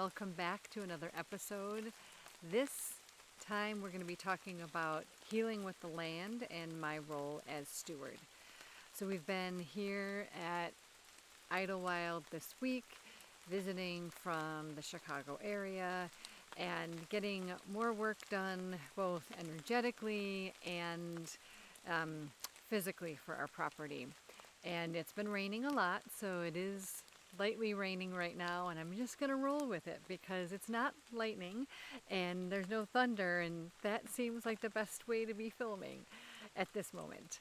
welcome back to another episode. This time we're going to be talking about healing with the land and my role as steward. So we've been here at Idylwild this week, visiting from the Chicago area and getting more work done both energetically and physically for our property. And it's been raining a lot, so it is lightly raining right now, and I'm just going to roll with it because it's not lightning and there's no thunder, and that seems like the best way to be filming at this moment.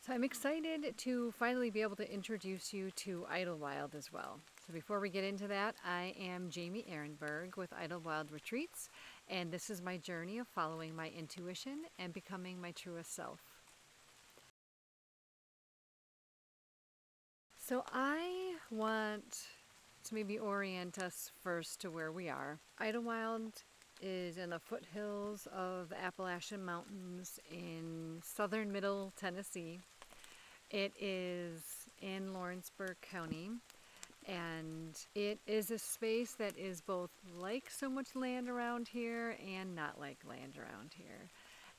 So I'm excited to finally be able to introduce you to Idylwild as well. So before we get into that, I am Jamie Ehrenberg with Idylwild Retreats, and this is my journey of following my intuition and becoming my truest self. So I want to maybe orient us first to where we are. Idylwild is in the foothills of the Appalachian Mountains in southern middle Tennessee. It is in Lawrenceburg County, and it is a space that is both like so much land around here and not like land around here.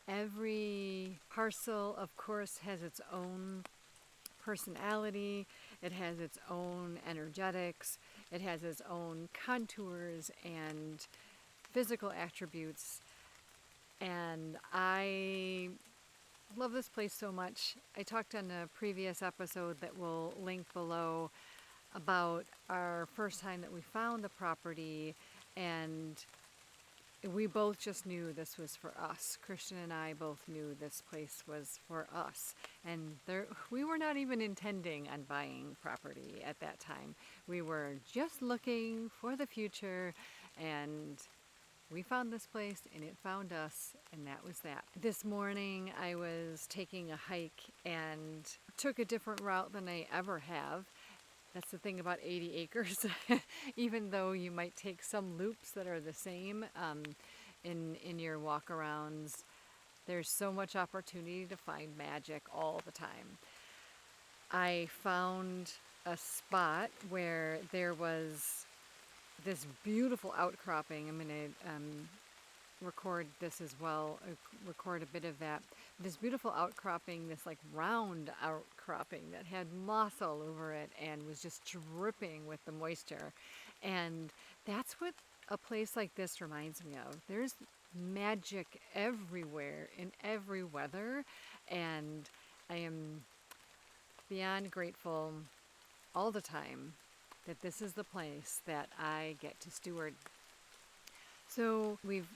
Every parcel, of course, has its own personality, it has its own energetics, it has its own contours and physical attributes, and I love this place so much. I talked on a previous episode that we'll link below about our first time that we found the property, and we both just knew this was for us. Christian and I both knew this place was for us. And we were not even intending on buying property at that time. We were just looking for the future, and we found this place and it found us, and that was that. This morning I was taking a hike and took a different route than I ever have. That's the thing about 80 acres. Even though you might take some loops that are the same in your walk-arounds, there's so much opportunity to find magic all the time. I found a spot where there was this beautiful outcropping. I'm going to record this as well, record a bit of that. This beautiful outcropping, this like round outcropping that had moss all over it and was just dripping with the moisture. And that's what a place like this reminds me of. There's magic everywhere in every weather, and I am beyond grateful all the time that this is the place that I get to steward. So we've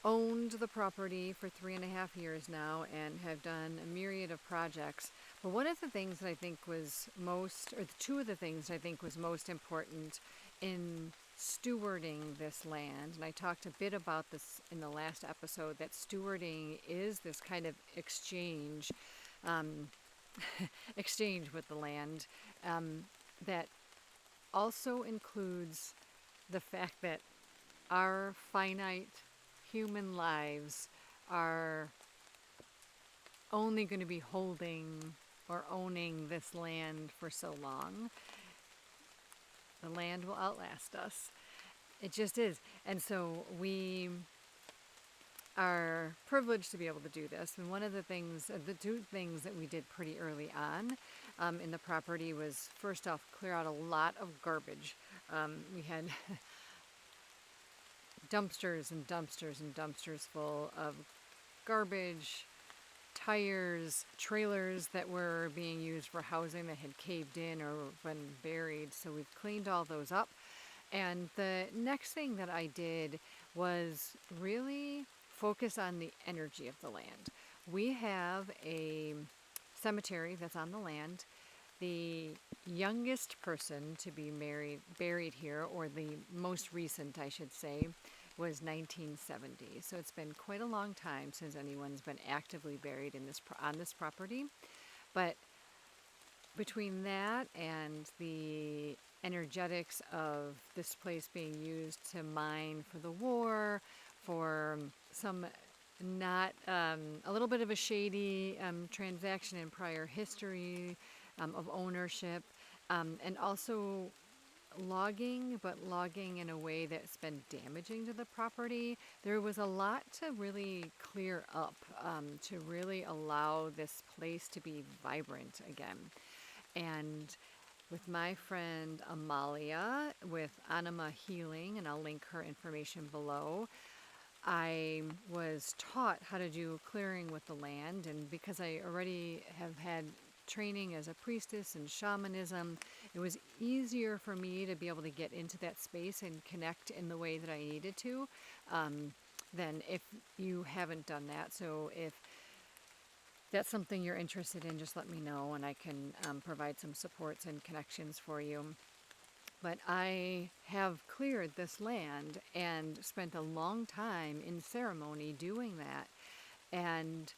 owned the property for 3.5 years now and have done a myriad of projects. But one of the things that I think was two of the things I think was most important in stewarding this land, and I talked a bit about this in the last episode, that stewarding is this kind of exchange with the land, that also includes the fact that our finite human lives are only going to be holding or owning this land for so long. The land will outlast us. It just is. And so we are privileged to be able to do this. And one of the two things that we did pretty early on in the property was, first off, clear out a lot of garbage. We had dumpsters and dumpsters and dumpsters full of garbage, tires, trailers that were being used for housing that had caved in or been buried. So we've cleaned all those up. And the next thing that I did was really focus on the energy of the land. We have a cemetery that's on the land. The youngest person to be buried here, or the most recent, I should say, was 1970. So it's been quite a long time since anyone's been actively buried on this property. But between that and the energetics of this place being used to mine for the war, for some a little bit of a shady transaction in prior history of ownership, and also logging, but logging in a way that's been damaging to the property. There was a lot to really clear up, to really allow this place to be vibrant again. And with my friend Amalia with Anima Healing, and I'll link her information below, I was taught how to do clearing with the land, and because I already have had training as a priestess and shamanism, it was easier for me to be able to get into that space and connect in the way that I needed to, than if you haven't done that. So if that's something you're interested in, just let me know and I can provide some supports and connections for you. But I have cleared this land and spent a long time in ceremony doing that. And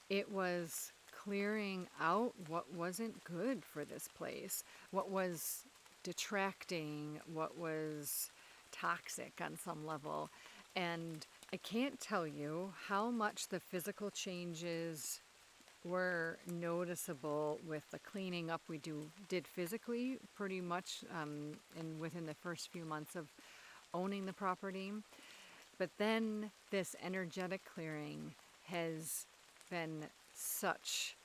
it was clearing out what wasn't good for this place, what was detracting, what was toxic on some level. And I can't tell you how much the physical changes were noticeable with the cleaning up we did physically pretty much within the first few months of owning the property. But then this energetic clearing has been such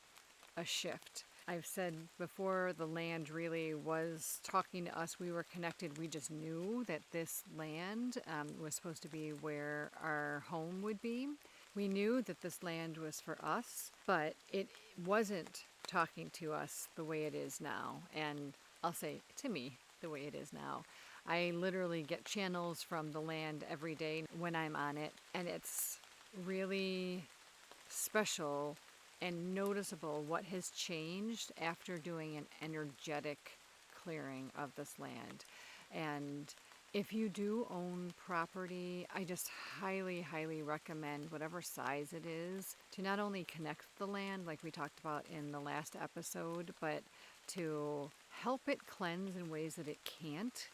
a shift. I've said before, the land really was talking to us. We were connected. We just knew that this land was supposed to be where our home would be. We knew that this land was for us, but it wasn't talking to us the way it is now. And I'll say to me, the way it is now. I literally get channels from the land every day when I'm on it, and it's really special and noticeable what has changed after doing an energetic clearing of this land. And if you do own property, I just highly, highly recommend, whatever size it is, to not only connect with the land like we talked about in the last episode, but to help it cleanse in ways that it can't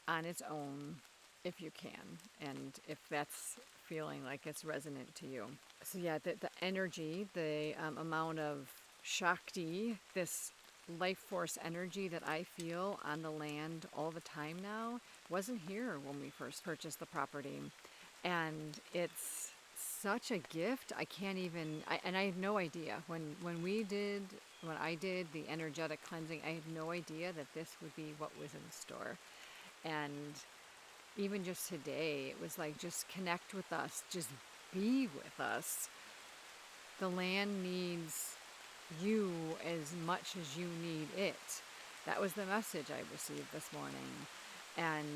on its own if you can, and if that's feeling like it's resonant to you. So yeah, the energy, the amount of Shakti, this life force energy that I feel on the land all the time now, wasn't here when we first purchased the property. And it's such a gift. I can't even, and I had no idea when I did the energetic cleansing, I had no idea that this would be what was in store. And even just today, it was like, just connect with us, just be with us. The land needs you as much as you need it. That was the message I received this morning. And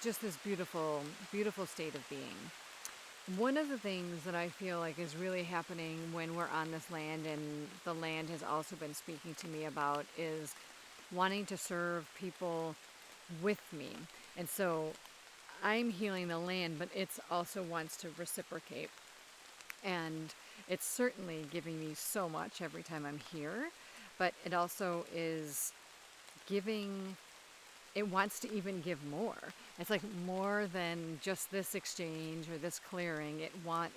just this beautiful, beautiful state of being. One of the things that I feel like is really happening when we're on this land, and the land has also been speaking to me about, is wanting to serve people with me. And so I'm healing the land, but it also wants to reciprocate. And it's certainly giving me so much every time I'm here, but it also is giving, it wants to even give more. It's like more than just this exchange or this clearing.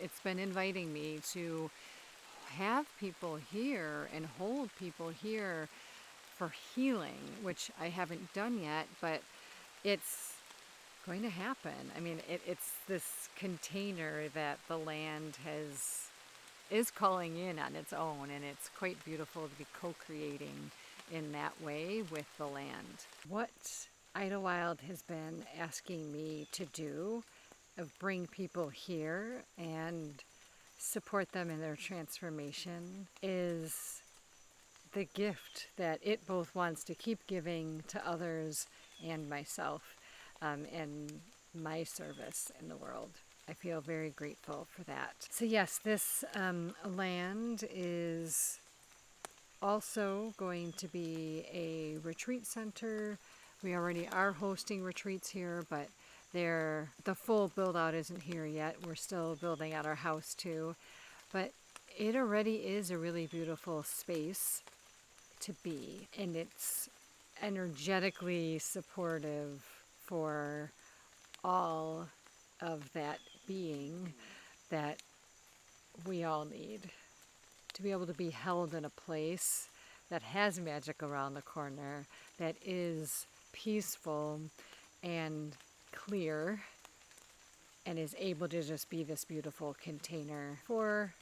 It's been inviting me to have people here and hold people here for healing, which I haven't done yet, but it's going to happen. I mean, it's this container that the land is calling in on its own, and it's quite beautiful to be co-creating in that way with the land. What Idylwild has been asking me to do, of bring people here and support them in their transformation, is the gift that it both wants to keep giving to others and myself, and my service in the world. I feel very grateful for that. So yes, this land is also going to be a retreat center. We already are hosting retreats here, but the full build out isn't here yet. We're still building out our house too. But it already is a really beautiful space to be, and it's energetically supportive for all of that being that we all need, to be able to be held in a place that has magic around the corner, that is peaceful and clear, and is able to just be this beautiful container for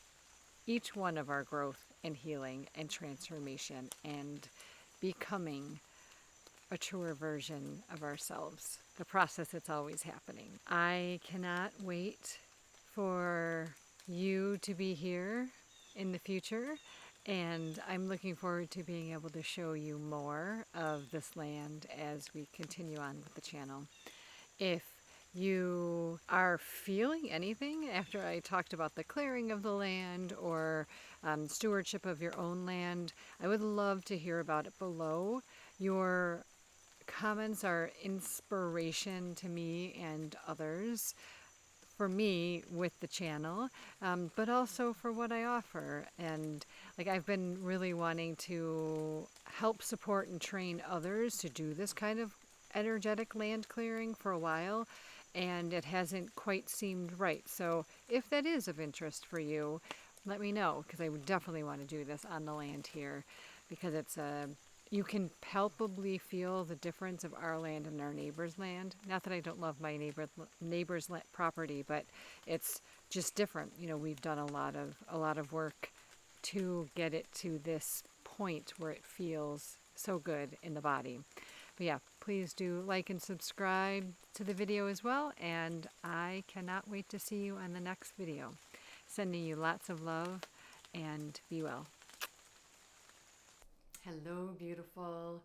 each one of our growth and healing and transformation and becoming a truer version of ourselves. The process that's always happening. I cannot wait for you to be here in the future, and I'm looking forward to being able to show you more of this land as we continue on with the channel. If you are feeling anything after I talked about the clearing of the land or stewardship of your own land, I would love to hear about it below. Your comments are inspiration to me and others, for me with the channel, but also for what I offer. And like, I've been really wanting to help support and train others to do this kind of energetic land clearing for a while, and it hasn't quite seemed right. So if that is of interest for you, let me know, because I would definitely want to do this on the land here, because it's a you can palpably feel the difference of our land and our neighbor's land. Not that I don't love my neighbor's property, but it's just different. You know, we've done a lot of work to get it to this point where it feels so good in the body. But yeah, please do like and subscribe to the video as well, and I cannot wait to see you on the next video. Sending you lots of love, and be well. Hello, beautiful.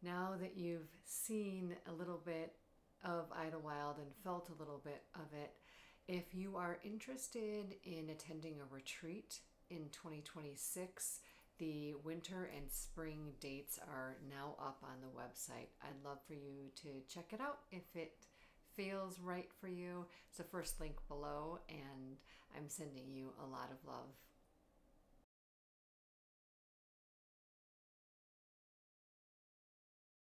Now that you've seen a little bit of Idylwild and felt a little bit of it, if you are interested in attending a retreat in 2026, the winter and spring dates are now up on the website. I'd love for you to check it out if it feels right for you. It's the first link below, and I'm sending you a lot of love.